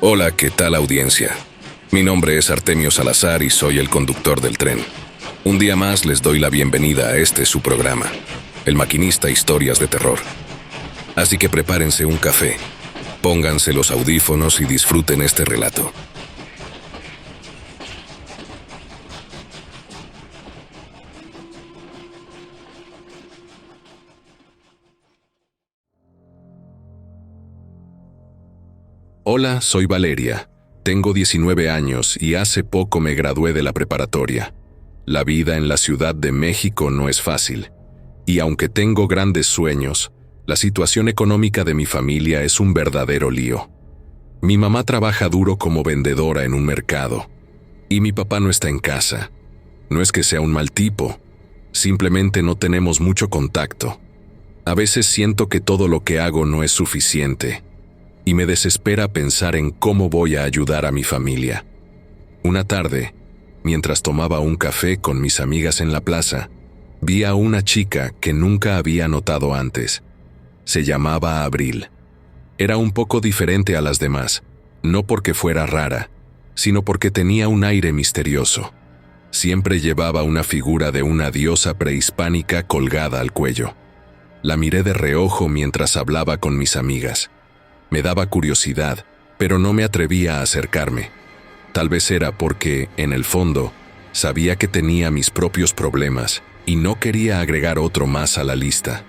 Hola, ¿qué tal audiencia? Mi nombre es Artemio Salazar y soy el conductor del tren. Un día más les doy la bienvenida a este su programa, El Maquinista Historias de Terror. Así que prepárense un café, pónganse los audífonos y disfruten este relato. Hola, soy Valeria. Tengo 19 años y hace poco me gradué de la preparatoria. La vida en la Ciudad de México no es fácil. Y aunque tengo grandes sueños, la situación económica de mi familia es un verdadero lío. Mi mamá trabaja duro como vendedora en un mercado. Y mi papá no está en casa. No es que sea un mal tipo, simplemente no tenemos mucho contacto. A veces siento que todo lo que hago no es suficiente. Y me desespera pensar en cómo voy a ayudar a mi familia. Una tarde, mientras tomaba un café con mis amigas en la plaza, vi a una chica que nunca había notado antes. Se llamaba Abril. Era un poco diferente a las demás, no porque fuera rara, sino porque tenía un aire misterioso. Siempre llevaba una figura de una diosa prehispánica colgada al cuello. La miré de reojo mientras hablaba con mis amigas. Me daba curiosidad, pero no me atrevía a acercarme. Tal vez era porque, en el fondo, sabía que tenía mis propios problemas y no quería agregar otro más a la lista.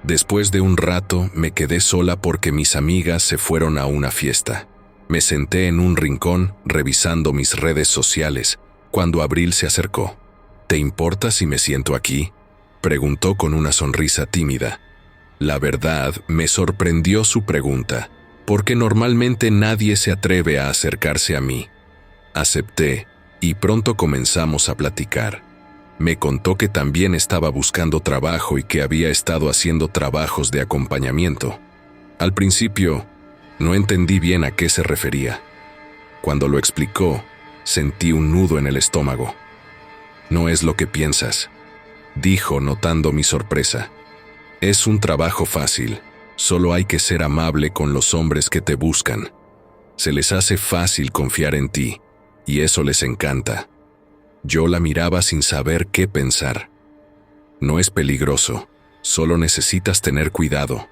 Después de un rato me quedé sola porque mis amigas se fueron a una fiesta. Me senté en un rincón revisando mis redes sociales cuando Abril se acercó. ¿Te importa si me siento aquí?, preguntó con una sonrisa tímida. La verdad, me sorprendió su pregunta, porque normalmente nadie se atreve a acercarse a mí. Acepté, y pronto comenzamos a platicar. Me contó que también estaba buscando trabajo y que había estado haciendo trabajos de acompañamiento. Al principio, no entendí bien a qué se refería. Cuando lo explicó, sentí un nudo en el estómago. No es lo que piensas, dijo notando mi sorpresa. Es un trabajo fácil, solo hay que ser amable con los hombres que te buscan. Se les hace fácil confiar en ti, y eso les encanta. Yo la miraba sin saber qué pensar. No es peligroso, solo necesitas tener cuidado.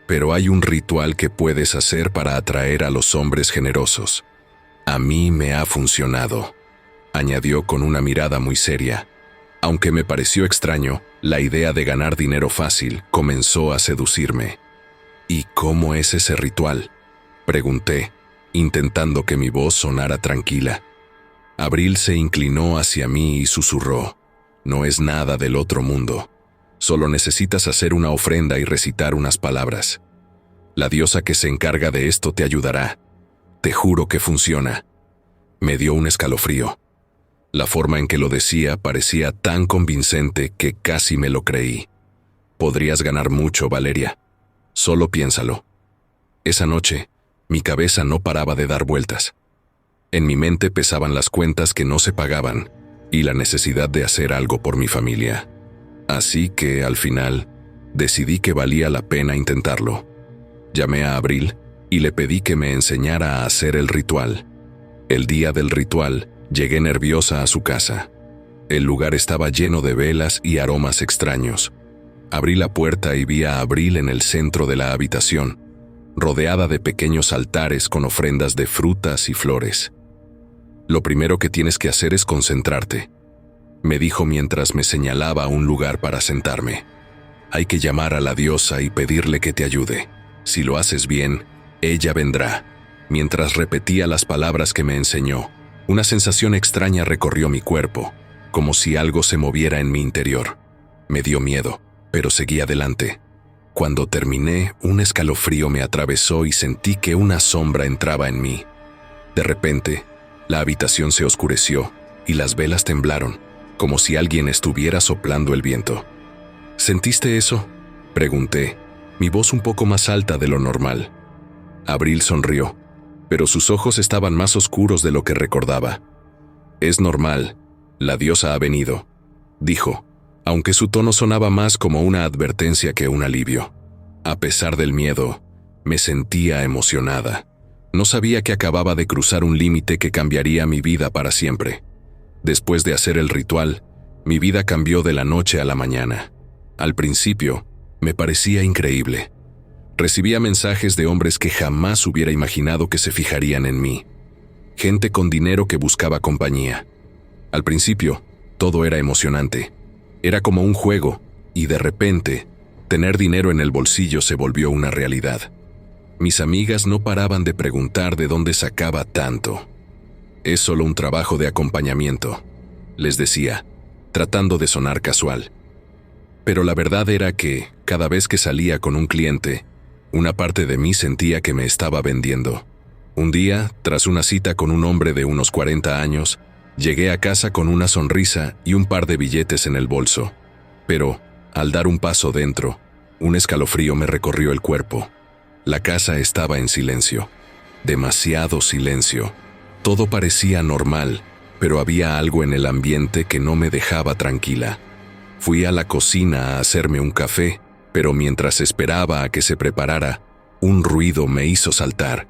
Pero hay un ritual que puedes hacer para atraer a los hombres generosos. A mí me ha funcionado, añadió con una mirada muy seria. Aunque me pareció extraño, la idea de ganar dinero fácil comenzó a seducirme. ¿Y cómo es ese ritual?, pregunté, intentando que mi voz sonara tranquila. Abril se inclinó hacia mí y susurró: no es nada del otro mundo. Solo necesitas hacer una ofrenda y recitar unas palabras. La diosa que se encarga de esto te ayudará. Te juro que funciona. Me dio un escalofrío. La forma en que lo decía parecía tan convincente que casi me lo creí. Podrías ganar mucho, Valeria. Solo piénsalo. Esa noche, mi cabeza no paraba de dar vueltas. En mi mente pesaban las cuentas que no se pagaban y la necesidad de hacer algo por mi familia. Así que, al final, decidí que valía la pena intentarlo. Llamé a Abril y le pedí que me enseñara a hacer el ritual. El día del ritual, llegué nerviosa a su casa. El lugar estaba lleno de velas y aromas extraños. Abrí la puerta y vi a Abril en el centro de la habitación, rodeada de pequeños altares con ofrendas de frutas y flores. Lo primero que tienes que hacer es concentrarte, me dijo mientras me señalaba un lugar para sentarme. Hay que llamar a la diosa y pedirle que te ayude. Si lo haces bien, ella vendrá. Mientras repetía las palabras que me enseñó, una sensación extraña recorrió mi cuerpo, como si algo se moviera en mi interior. Me dio miedo, pero seguí adelante. Cuando terminé, un escalofrío me atravesó y sentí que una sombra entraba en mí. De repente, la habitación se oscureció y las velas temblaron, como si alguien estuviera soplando el viento. ¿Sentiste eso?, pregunté, mi voz un poco más alta de lo normal. Abril sonrió, pero sus ojos estaban más oscuros de lo que recordaba. Es normal, la diosa ha venido, dijo, aunque su tono sonaba más como una advertencia que un alivio. A pesar del miedo, me sentía emocionada. No sabía que acababa de cruzar un límite que cambiaría mi vida para siempre. Después de hacer el ritual, mi vida cambió de la noche a la mañana. Al principio, me parecía increíble. Recibía mensajes de hombres que jamás hubiera imaginado que se fijarían en mí. Gente con dinero que buscaba compañía. Al principio, todo era emocionante. Era como un juego, y de repente, tener dinero en el bolsillo se volvió una realidad. Mis amigas no paraban de preguntar de dónde sacaba tanto. Es solo un trabajo de acompañamiento, les decía, tratando de sonar casual. Pero la verdad era que, cada vez que salía con un cliente, una parte de mí sentía que me estaba vendiendo. Un día, tras una cita con un hombre de unos 40 años, llegué a casa con una sonrisa y un par de billetes en el bolso. Pero, al dar un paso dentro, un escalofrío me recorrió el cuerpo. La casa estaba en silencio. Demasiado silencio. Todo parecía normal, pero había algo en el ambiente que no me dejaba tranquila. Fui a la cocina a hacerme un café, pero mientras esperaba a que se preparara, un ruido me hizo saltar.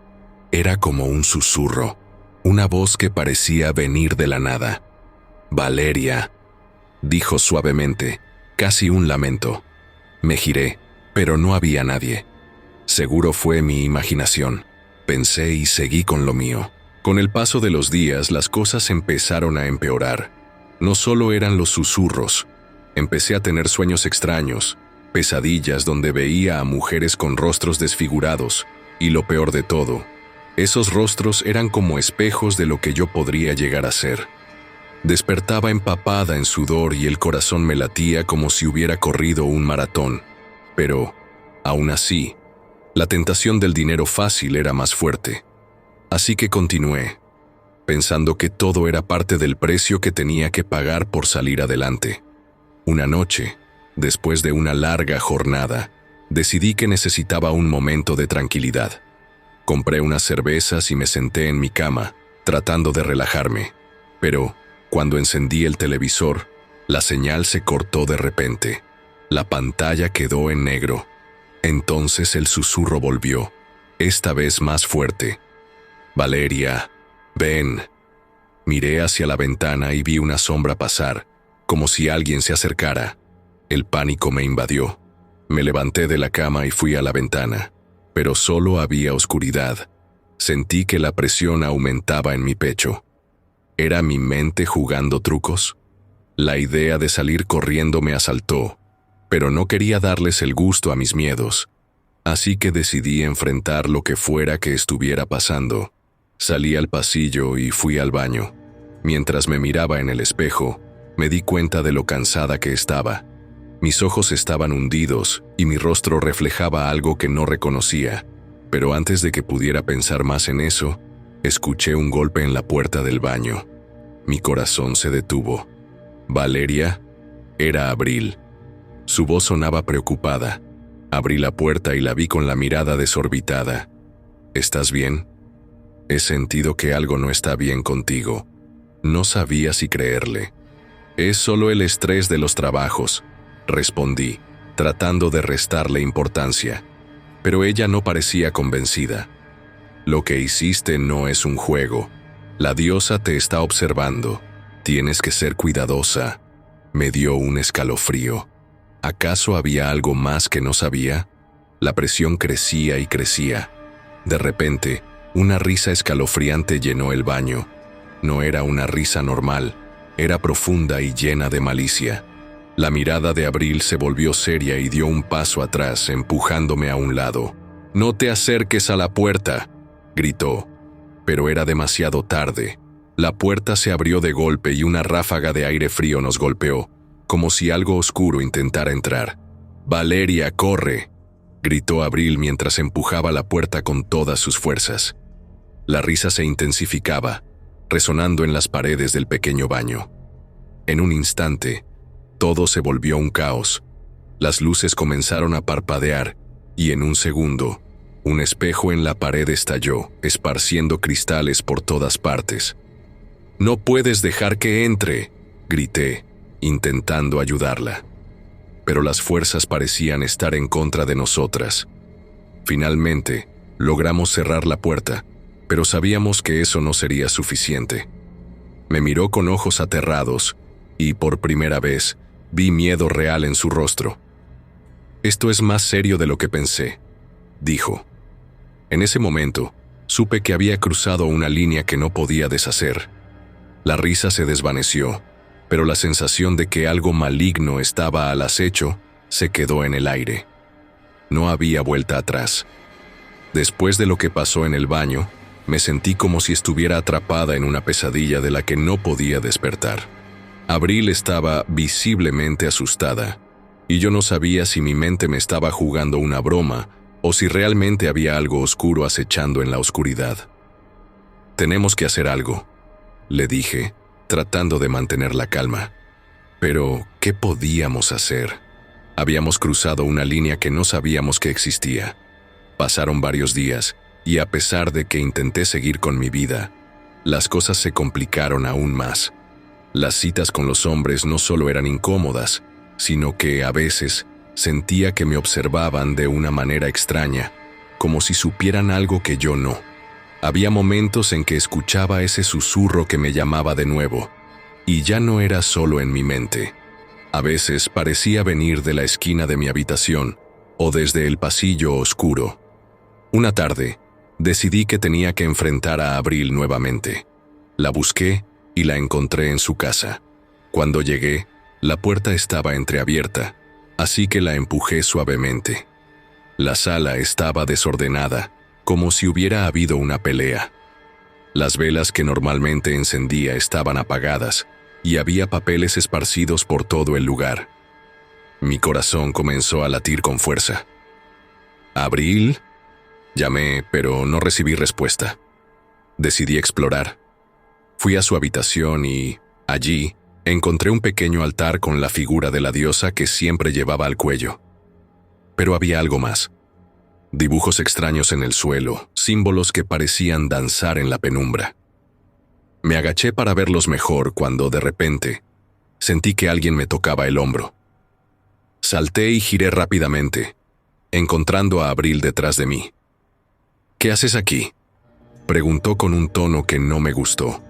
Era como un susurro, una voz que parecía venir de la nada. «Valeria», dijo suavemente, casi un lamento. Me giré, pero no había nadie. Seguro fue mi imaginación, pensé y seguí con lo mío. Con el paso de los días, las cosas empezaron a empeorar. No solo eran los susurros, empecé a tener sueños extraños, pesadillas donde veía a mujeres con rostros desfigurados, y lo peor de todo, esos rostros eran como espejos de lo que yo podría llegar a ser. Despertaba empapada en sudor y el corazón me latía como si hubiera corrido un maratón. Pero, aún así, la tentación del dinero fácil era más fuerte. Así que continué, pensando que todo era parte del precio que tenía que pagar por salir adelante. Una noche, después de una larga jornada, decidí que necesitaba un momento de tranquilidad. Compré unas cervezas y me senté en mi cama, tratando de relajarme. Pero, cuando encendí el televisor, la señal se cortó de repente. La pantalla quedó en negro. Entonces el susurro volvió, esta vez más fuerte. «Valeria, ven». Miré hacia la ventana y vi una sombra pasar, como si alguien se acercara. El pánico me invadió. Me levanté de la cama y fui a la ventana, pero solo había oscuridad. Sentí que la presión aumentaba en mi pecho. ¿Era mi mente jugando trucos? La idea de salir corriendo me asaltó, pero no quería darles el gusto a mis miedos. Así que decidí enfrentar lo que fuera que estuviera pasando. Salí al pasillo y fui al baño. Mientras me miraba en el espejo, me di cuenta de lo cansada que estaba. Mis ojos estaban hundidos y mi rostro reflejaba algo que no reconocía. Pero antes de que pudiera pensar más en eso, escuché un golpe en la puerta del baño. Mi corazón se detuvo. «Valeria», era Abril. Su voz sonaba preocupada. Abrí la puerta y la vi con la mirada desorbitada. «¿Estás bien? He sentido que algo no está bien contigo». No sabía si creerle. «Es solo el estrés de los trabajos», respondí, tratando de restarle importancia. Pero ella no parecía convencida. «Lo que hiciste no es un juego. La diosa te está observando. Tienes que ser cuidadosa». Me dio un escalofrío. ¿Acaso había algo más que no sabía? La presión crecía y crecía. De repente, una risa escalofriante llenó el baño. No era una risa normal, era profunda y llena de malicia. La mirada de Abril se volvió seria y dio un paso atrás, empujándome a un lado. «No te acerques a la puerta», gritó. Pero era demasiado tarde. La puerta se abrió de golpe y una ráfaga de aire frío nos golpeó, como si algo oscuro intentara entrar. «Valeria, corre», gritó Abril mientras empujaba la puerta con todas sus fuerzas. La risa se intensificaba, resonando en las paredes del pequeño baño. En un instante, todo se volvió un caos. Las luces comenzaron a parpadear y en un segundo, un espejo en la pared estalló, esparciendo cristales por todas partes. «No puedes dejar que entre», grité, intentando ayudarla. Pero las fuerzas parecían estar en contra de nosotras. Finalmente, logramos cerrar la puerta, pero sabíamos que eso no sería suficiente. Me miró con ojos aterrados y, por primera vez, vi miedo real en su rostro. «Esto es más serio de lo que pensé», dijo. En ese momento, supe que había cruzado una línea que no podía deshacer. La risa se desvaneció, pero la sensación de que algo maligno estaba al acecho se quedó en el aire. No había vuelta atrás. Después de lo que pasó en el baño, me sentí como si estuviera atrapada en una pesadilla de la que no podía despertar. Abril estaba visiblemente asustada, y yo no sabía si mi mente me estaba jugando una broma o si realmente había algo oscuro acechando en la oscuridad. «Tenemos que hacer algo», le dije, tratando de mantener la calma. Pero, ¿qué podíamos hacer? Habíamos cruzado una línea que no sabíamos que existía. Pasaron varios días, y a pesar de que intenté seguir con mi vida, las cosas se complicaron aún más. Las citas con los hombres no solo eran incómodas, sino que, a veces, sentía que me observaban de una manera extraña, como si supieran algo que yo no. Había momentos en que escuchaba ese susurro que me llamaba de nuevo, y ya no era solo en mi mente. A veces parecía venir de la esquina de mi habitación o desde el pasillo oscuro. Una tarde, decidí que tenía que enfrentar a Abril nuevamente. La busqué y la encontré en su casa. Cuando llegué, la puerta estaba entreabierta, así que la empujé suavemente. La sala estaba desordenada, como si hubiera habido una pelea. Las velas que normalmente encendía estaban apagadas y había papeles esparcidos por todo el lugar. Mi corazón comenzó a latir con fuerza. «¿Abril?», llamé, pero no recibí respuesta. Decidí explorar. Fui a su habitación y, allí, encontré un pequeño altar con la figura de la diosa que siempre llevaba al cuello. Pero había algo más. Dibujos extraños en el suelo, símbolos que parecían danzar en la penumbra. Me agaché para verlos mejor cuando, de repente, sentí que alguien me tocaba el hombro. Salté y giré rápidamente, encontrando a Abril detrás de mí. «¿Qué haces aquí?», preguntó con un tono que no me gustó.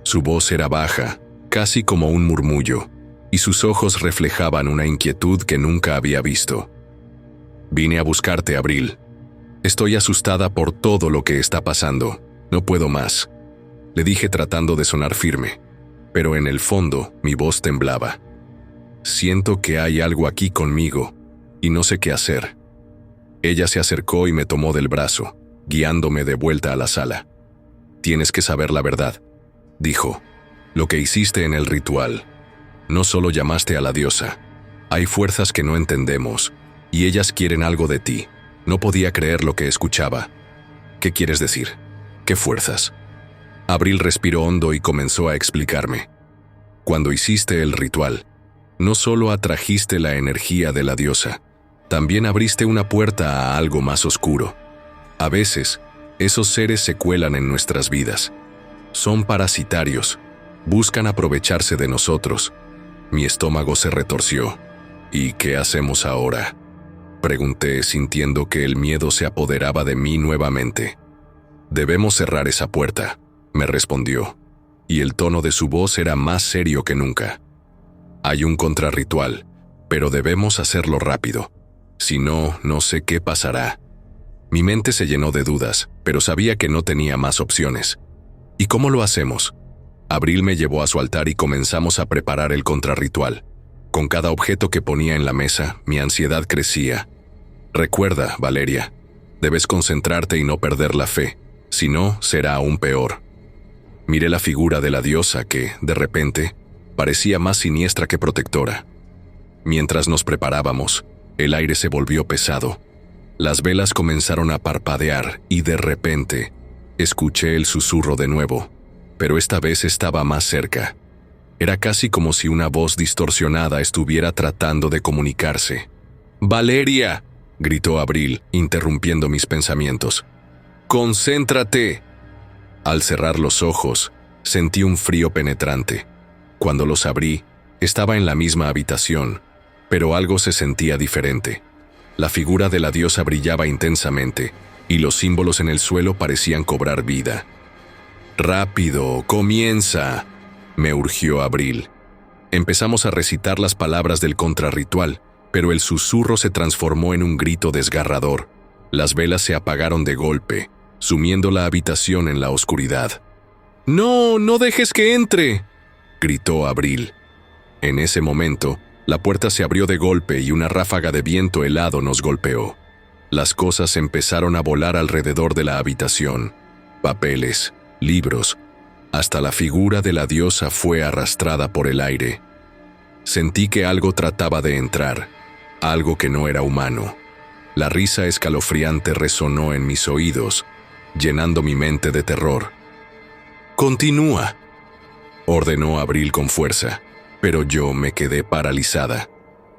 Su voz era baja, casi como un murmullo, y sus ojos reflejaban una inquietud que nunca había visto. «Vine a buscarte, Abril. Estoy asustada por todo lo que está pasando. No puedo más», le dije tratando de sonar firme, pero en el fondo mi voz temblaba. «Siento que hay algo aquí conmigo, y no sé qué hacer». Ella se acercó y me tomó del brazo, guiándome de vuelta a la sala. «Tienes que saber la verdad», dijo. «Lo que hiciste en el ritual. No solo llamaste a la diosa. Hay fuerzas que no entendemos, y ellas quieren algo de ti». No podía creer lo que escuchaba. «¿Qué quieres decir? ¿Qué fuerzas?». Abril respiró hondo y comenzó a explicarme. «Cuando hiciste el ritual, no solo atrajiste la energía de la diosa, también abriste una puerta a algo más oscuro. A veces, esos seres se cuelan en nuestras vidas. Son parasitarios, buscan aprovecharse de nosotros». Mi estómago se retorció. «¿Y qué hacemos ahora?», pregunté, sintiendo que el miedo se apoderaba de mí nuevamente. «Debemos cerrar esa puerta», me respondió, y el tono de su voz era más serio que nunca. «Hay un contrarritual, pero debemos hacerlo rápido. Si no, no sé qué pasará». Mi mente se llenó de dudas, pero sabía que no tenía más opciones. «¿Y cómo lo hacemos?». Abril me llevó a su altar y comenzamos a preparar el contrarritual. Con cada objeto que ponía en la mesa, mi ansiedad crecía. «Recuerda, Valeria, debes concentrarte y no perder la fe, si no, será aún peor». Miré la figura de la diosa que, de repente, parecía más siniestra que protectora. Mientras nos preparábamos, el aire se volvió pesado. Las velas comenzaron a parpadear y, de repente, escuché el susurro de nuevo, pero esta vez estaba más cerca. Era casi como si una voz distorsionada estuviera tratando de comunicarse. «¡Valeria!», gritó Abril, interrumpiendo mis pensamientos. «¡Concéntrate!». Al cerrar los ojos, sentí un frío penetrante. Cuando los abrí, estaba en la misma habitación, pero algo se sentía diferente. La figura de la diosa brillaba intensamente, y los símbolos en el suelo parecían cobrar vida. «Rápido, comienza», me urgió Abril. Empezamos a recitar las palabras del contrarritual, pero el susurro se transformó en un grito desgarrador. Las velas se apagaron de golpe, sumiendo la habitación en la oscuridad. «¡No, no dejes que entre!», gritó Abril. En ese momento, la puerta se abrió de golpe y una ráfaga de viento helado nos golpeó. Las cosas empezaron a volar alrededor de la habitación. Papeles, libros, hasta la figura de la diosa fue arrastrada por el aire. Sentí que algo trataba de entrar, algo que no era humano. La risa escalofriante resonó en mis oídos, llenando mi mente de terror. «Continúa», ordenó Abril con fuerza, pero yo me quedé paralizada.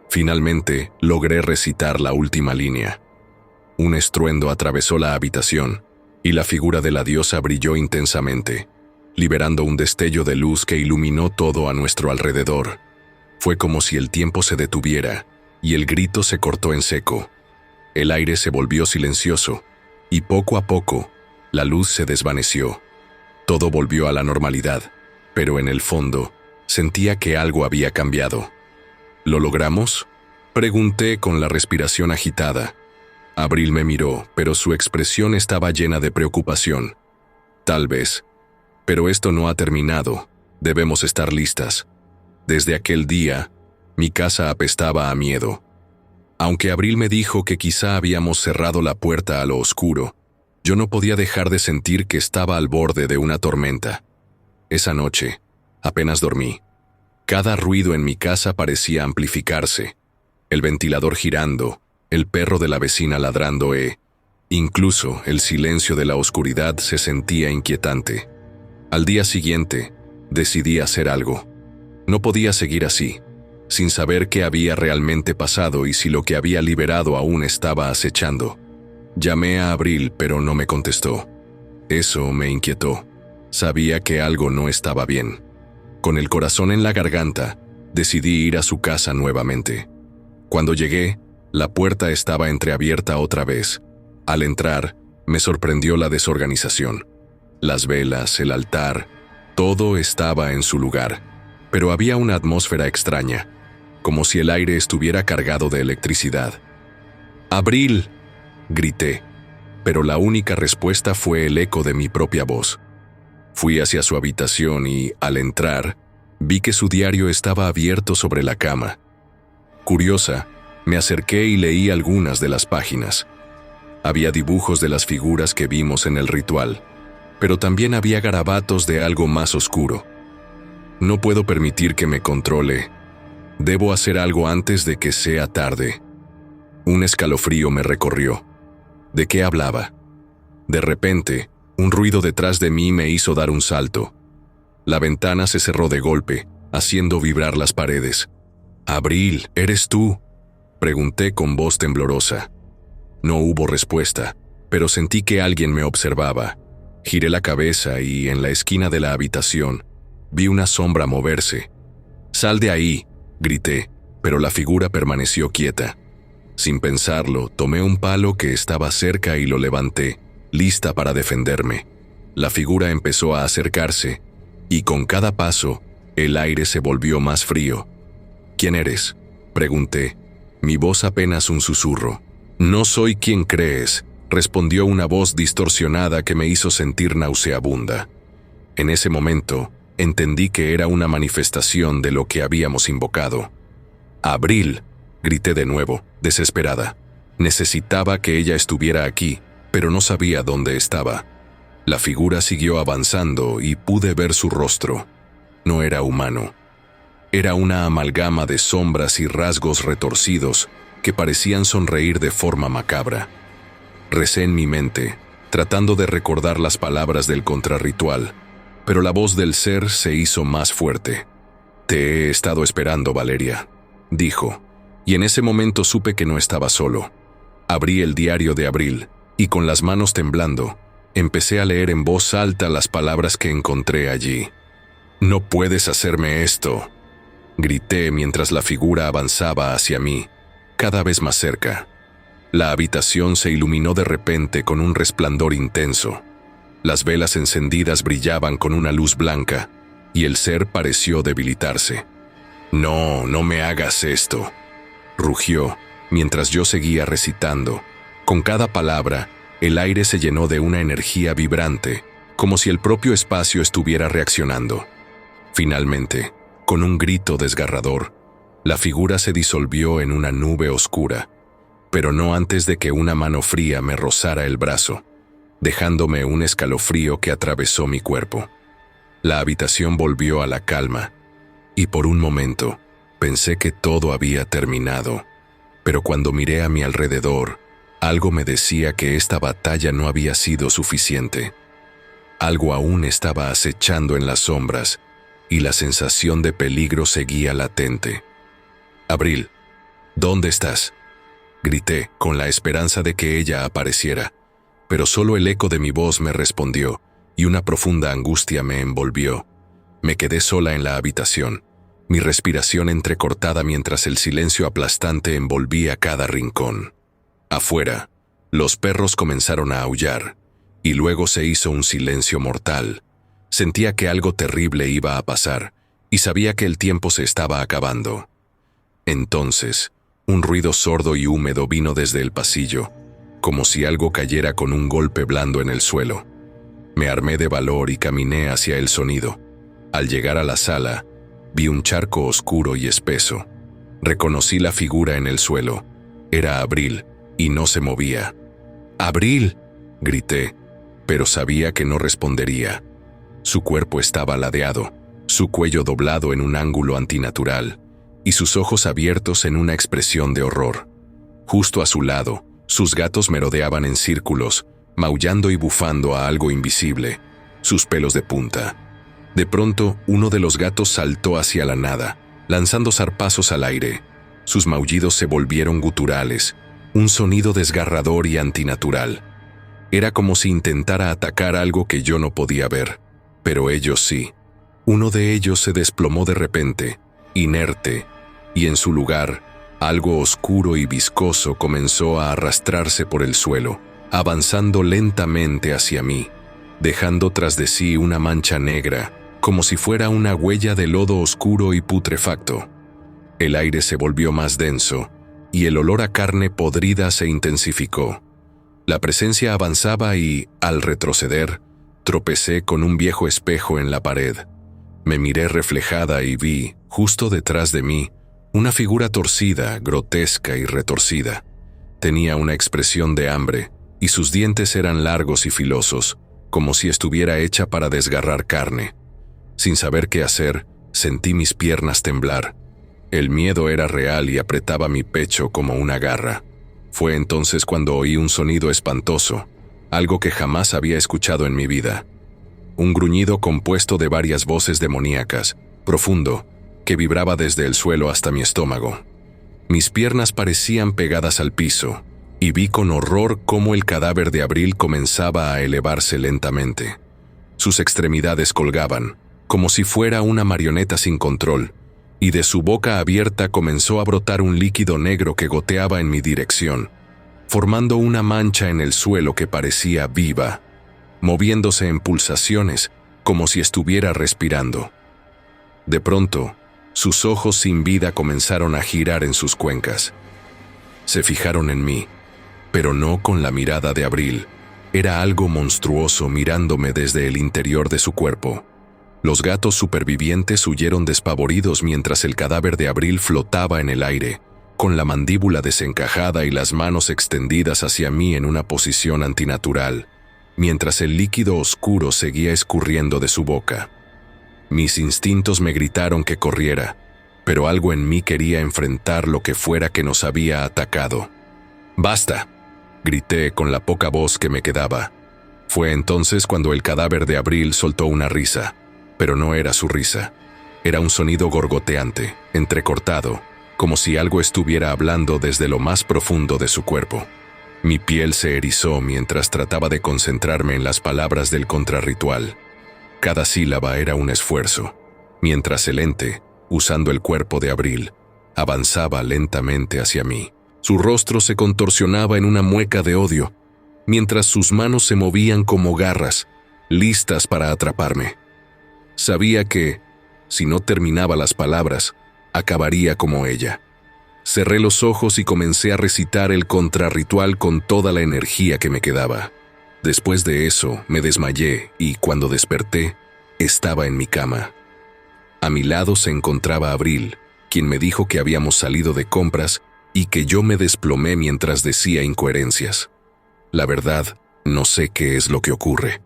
Finalmente, logré recitar la última línea. Un estruendo atravesó la habitación, y la figura de la diosa brilló intensamente, liberando un destello de luz que iluminó todo a nuestro alrededor. Fue como si el tiempo se detuviera, y el grito se cortó en seco. El aire se volvió silencioso, y poco a poco, la luz se desvaneció. Todo volvió a la normalidad, pero en el fondo, sentía que algo había cambiado. «¿Lo logramos?», pregunté con la respiración agitada. Abril me miró, pero su expresión estaba llena de preocupación. «Tal vez. Pero esto no ha terminado. Debemos estar listas». Desde aquel día, mi casa apestaba a miedo. Aunque Abril me dijo que quizá habíamos cerrado la puerta a lo oscuro, yo no podía dejar de sentir que estaba al borde de una tormenta. Esa noche, apenas dormí. Cada ruido en mi casa parecía amplificarse. El ventilador girando, el perro de la vecina ladrando incluso el silencio de la oscuridad se sentía inquietante. Al día siguiente, decidí hacer algo. No podía seguir así, sin saber qué había realmente pasado y si lo que había liberado aún estaba acechando. Llamé a Abril, pero no me contestó. Eso me inquietó. Sabía que algo no estaba bien. Con el corazón en la garganta, decidí ir a su casa nuevamente. Cuando llegué, la puerta estaba entreabierta otra vez. Al entrar, me sorprendió la desorganización. Las velas, el altar, todo estaba en su lugar. Pero había una atmósfera extraña, como si el aire estuviera cargado de electricidad. «¡Abril!», grité, pero la única respuesta fue el eco de mi propia voz. Fui hacia su habitación y, al entrar, vi que su diario estaba abierto sobre la cama. Curiosa, me acerqué y leí algunas de las páginas. Había dibujos de las figuras que vimos en el ritual, pero también había garabatos de algo más oscuro. «No puedo permitir que me controle. Debo hacer algo antes de que sea tarde». Un escalofrío me recorrió. ¿De qué hablaba? De repente, un ruido detrás de mí me hizo dar un salto. La ventana se cerró de golpe, haciendo vibrar las paredes. «Abril, ¿eres tú?», pregunté con voz temblorosa. No hubo respuesta, pero sentí que alguien me observaba. Giré la cabeza y, en la esquina de la habitación, vi una sombra moverse. «¡Sal de ahí!», grité, pero la figura permaneció quieta. Sin pensarlo, tomé un palo que estaba cerca y lo levanté, lista para defenderme. La figura empezó a acercarse, y con cada paso, el aire se volvió más frío. «¿Quién eres?», pregunté, mi voz apenas un susurro. «No soy quien crees», respondió una voz distorsionada que me hizo sentir nauseabunda. En ese momento, entendí que era una manifestación de lo que habíamos invocado. «Abril», grité de nuevo, desesperada. Necesitaba que ella estuviera aquí, pero no sabía dónde estaba. La figura siguió avanzando y pude ver su rostro. No era humano. Era una amalgama de sombras y rasgos retorcidos que parecían sonreír de forma macabra. Recé en mi mente, tratando de recordar las palabras del contrarritual, pero la voz del ser se hizo más fuerte. «Te he estado esperando, Valeria», dijo, y en ese momento supe que no estaba solo. Abrí el diario de Abril, y con las manos temblando, empecé a leer en voz alta las palabras que encontré allí. «No puedes hacerme esto», grité mientras la figura avanzaba hacia mí, cada vez más cerca. La habitación se iluminó de repente con un resplandor intenso. Las velas encendidas brillaban con una luz blanca, y el ser pareció debilitarse. «No, no me hagas esto», rugió, mientras yo seguía recitando. Con cada palabra, el aire se llenó de una energía vibrante, como si el propio espacio estuviera reaccionando. Finalmente, con un grito desgarrador, la figura se disolvió en una nube oscura, pero no antes de que una mano fría me rozara el brazo, dejándome un escalofrío que atravesó mi cuerpo. La habitación volvió a la calma, y por un momento pensé que todo había terminado, pero cuando miré a mi alrededor, algo me decía que esta batalla no había sido suficiente. Algo aún estaba acechando en las sombras, y la sensación de peligro seguía latente. «Abril, ¿dónde estás?», grité, con la esperanza de que ella apareciera, pero solo el eco de mi voz me respondió, y una profunda angustia me envolvió. Me quedé sola en la habitación, mi respiración entrecortada mientras el silencio aplastante envolvía cada rincón. Afuera, los perros comenzaron a aullar, y luego se hizo un silencio mortal. Sentía que algo terrible iba a pasar, y sabía que el tiempo se estaba acabando. Entonces, un ruido sordo y húmedo vino desde el pasillo, como si algo cayera con un golpe blando en el suelo. Me armé de valor y caminé hacia el sonido. Al llegar a la sala, vi un charco oscuro y espeso. Reconocí la figura en el suelo. Era Abril, y no se movía. «¡Abril!», grité, pero sabía que no respondería. Su cuerpo estaba ladeado, su cuello doblado en un ángulo antinatural, y sus ojos abiertos en una expresión de horror. Justo a su lado, sus gatos merodeaban en círculos, maullando y bufando a algo invisible, sus pelos de punta. De pronto, uno de los gatos saltó hacia la nada, lanzando zarpazos al aire. Sus maullidos se volvieron guturales, un sonido desgarrador y antinatural. Era como si intentara atacar algo que yo no podía ver, pero ellos sí. Uno de ellos se desplomó de repente, inerte, y en su lugar, algo oscuro y viscoso comenzó a arrastrarse por el suelo, avanzando lentamente hacia mí, dejando tras de sí una mancha negra, como si fuera una huella de lodo oscuro y putrefacto. El aire se volvió más denso, y el olor a carne podrida se intensificó. La presencia avanzaba y, al retroceder, tropecé con un viejo espejo en la pared. Me miré reflejada y vi, justo detrás de mí, una figura torcida, grotesca y retorcida. Tenía una expresión de hambre, y sus dientes eran largos y filosos, como si estuviera hecha para desgarrar carne. Sin saber qué hacer, sentí mis piernas temblar. El miedo era real y apretaba mi pecho como una garra. Fue entonces cuando oí un sonido espantoso, algo que jamás había escuchado en mi vida. Un gruñido compuesto de varias voces demoníacas, profundo, que vibraba desde el suelo hasta mi estómago. Mis piernas parecían pegadas al piso, y vi con horror cómo el cadáver de Abril comenzaba a elevarse lentamente. Sus extremidades colgaban, como si fuera una marioneta sin control, y de su boca abierta comenzó a brotar un líquido negro que goteaba en mi dirección, formando una mancha en el suelo que parecía viva, moviéndose en pulsaciones como si estuviera respirando. De pronto, sus ojos sin vida comenzaron a girar en sus cuencas. Se fijaron en mí, pero no con la mirada de Abril. Era algo monstruoso mirándome desde el interior de su cuerpo. Los gatos supervivientes huyeron despavoridos mientras el cadáver de Abril flotaba en el aire, con la mandíbula desencajada y las manos extendidas hacia mí en una posición antinatural, mientras el líquido oscuro seguía escurriendo de su boca. Mis instintos me gritaron que corriera, pero algo en mí quería enfrentar lo que fuera que nos había atacado. «¡Basta!», grité con la poca voz que me quedaba. Fue entonces cuando el cadáver de Abril soltó una risa, pero no era su risa. Era un sonido gorgoteante, entrecortado, como si algo estuviera hablando desde lo más profundo de su cuerpo. Mi piel se erizó mientras trataba de concentrarme en las palabras del contrarritual. Cada sílaba era un esfuerzo, mientras el ente, usando el cuerpo de Abril, avanzaba lentamente hacia mí. Su rostro se contorsionaba en una mueca de odio, mientras sus manos se movían como garras, listas para atraparme. Sabía que, si no terminaba las palabras, acabaría como ella. Cerré los ojos y comencé a recitar el contrarritual con toda la energía que me quedaba. Después de eso, me desmayé y, cuando desperté, estaba en mi cama. A mi lado se encontraba Abril, quien me dijo que habíamos salido de compras y que yo me desplomé mientras decía incoherencias. La verdad, no sé qué es lo que ocurre.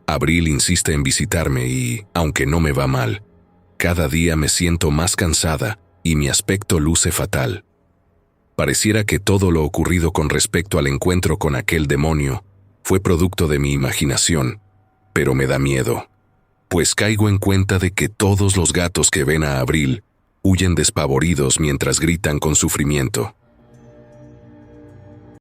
Abril insiste en visitarme y, aunque no me va mal, cada día me siento más cansada y mi aspecto luce fatal. Pareciera que todo lo ocurrido con respecto al encuentro con aquel demonio fue producto de mi imaginación, pero me da miedo, pues caigo en cuenta de que todos los gatos que ven a Abril huyen despavoridos mientras gritan con sufrimiento.